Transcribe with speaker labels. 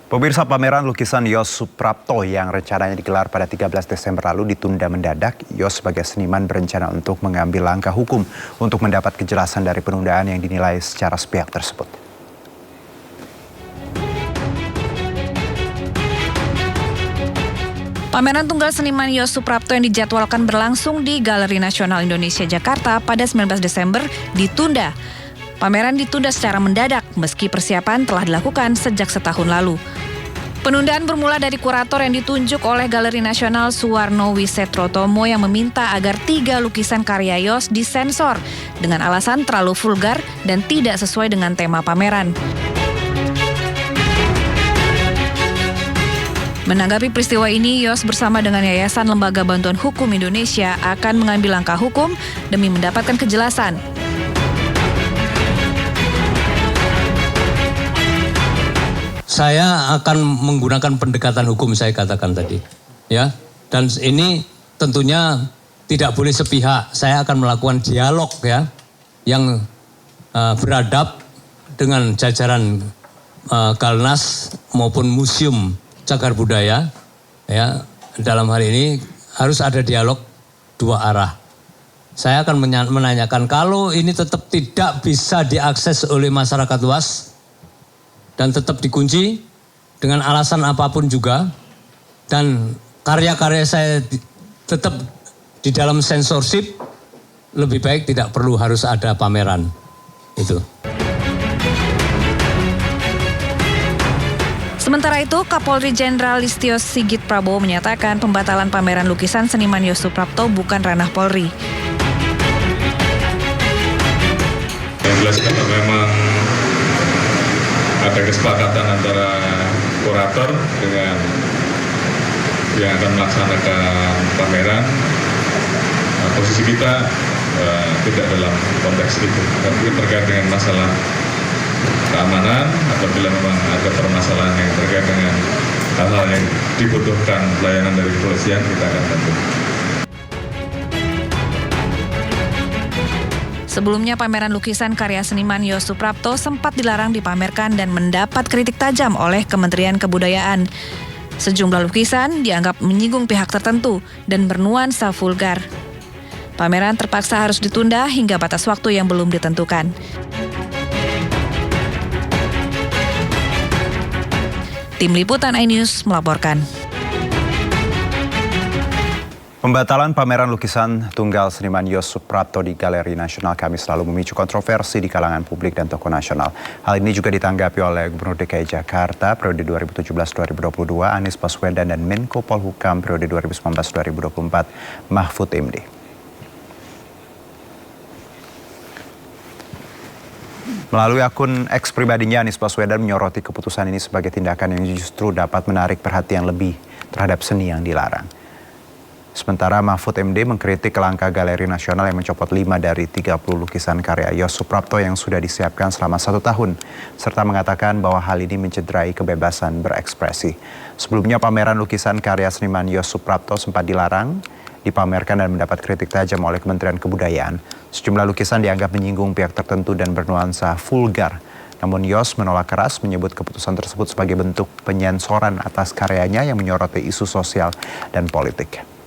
Speaker 1: Pemirsa, pameran lukisan Yos Suprapto yang rencananya digelar pada 13 Desember lalu ditunda mendadak. Yos sebagai seniman berencana untuk mengambil langkah hukum untuk mendapat kejelasan dari penundaan yang dinilai secara sepihak tersebut.
Speaker 2: Pameran tunggal seniman Yos Suprapto yang dijadwalkan berlangsung di Galeri Nasional Indonesia Jakarta pada 19 Desember ditunda. Pameran ditunda secara mendadak meski persiapan telah dilakukan sejak setahun lalu. Penundaan bermula dari kurator yang ditunjuk oleh Galeri Nasional Suwarno Wisetrotomo yang meminta agar 3 lukisan karya Yos disensor dengan alasan terlalu vulgar dan tidak sesuai dengan tema pameran. Menanggapi peristiwa ini, Yos bersama dengan Yayasan Lembaga Bantuan Hukum Indonesia akan mengambil langkah hukum demi mendapatkan kejelasan.
Speaker 3: Saya akan menggunakan pendekatan hukum, saya katakan tadi, ya. Dan ini tentunya tidak boleh sepihak. Saya akan melakukan dialog, ya, yang beradab dengan jajaran Galnas maupun Museum Cagar Budaya, ya. Dalam hal ini harus ada dialog dua arah. Saya akan menanyakan kalau ini tetap tidak bisa diakses oleh masyarakat luas dan tetap dikunci dengan alasan apapun juga, dan karya-karya saya tetap di dalam sensorship, lebih baik tidak perlu harus ada pameran. Itu.
Speaker 2: Sementara itu, Kapolri Jenderal Listio Sigit Prabowo menyatakan pembatalan pameran lukisan seniman Yos Suprapto bukan ranah Polri.
Speaker 4: Yang jelas kalau memang ada kesepakatan antara kurator dengan yang akan melaksanakan pameran, posisi kita tidak dalam konteks itu. Tapi terkait dengan masalah keamanan, apabila memang ada permasalahan yang terkait dengan hal-hal yang dibutuhkan pelayanan dari kepolisian, kita akan bantu.
Speaker 2: Sebelumnya, pameran lukisan karya seniman Yos Suprapto sempat dilarang dipamerkan dan mendapat kritik tajam oleh Kementerian Kebudayaan. Sejumlah lukisan dianggap menyinggung pihak tertentu dan bernuansa vulgar. Pameran terpaksa harus ditunda hingga batas waktu yang belum ditentukan. Tim Liputan iNews melaporkan.
Speaker 1: Pembatalan pameran lukisan tunggal seniman Yos Suprapto di Galeri Nasional Kamis lalu memicu kontroversi di kalangan publik dan tokoh nasional. Hal ini juga ditanggapi oleh Gubernur DKI Jakarta periode 2017-2022 Anies Baswedan dan Menko Polhukam periode 2019-2024 Mahfud MD. Melalui akun eks pribadinya, Anies Baswedan menyoroti keputusan ini sebagai tindakan yang justru dapat menarik perhatian lebih terhadap seni yang dilarang. Sementara Mahfud MD mengkritik langkah Galeri Nasional yang mencopot 5 dari 30 lukisan karya Yos Suprapto yang sudah disiapkan selama 1 tahun, serta mengatakan bahwa hal ini mencederai kebebasan berekspresi. Sebelumnya pameran lukisan karya seniman Yos Suprapto sempat dilarang, dipamerkan dan mendapat kritik tajam oleh Kementerian Kebudayaan. Sejumlah lukisan dianggap menyinggung pihak tertentu dan bernuansa vulgar. Namun Yos menolak keras, menyebut keputusan tersebut sebagai bentuk penyensoran atas karyanya yang menyoroti isu sosial dan politik.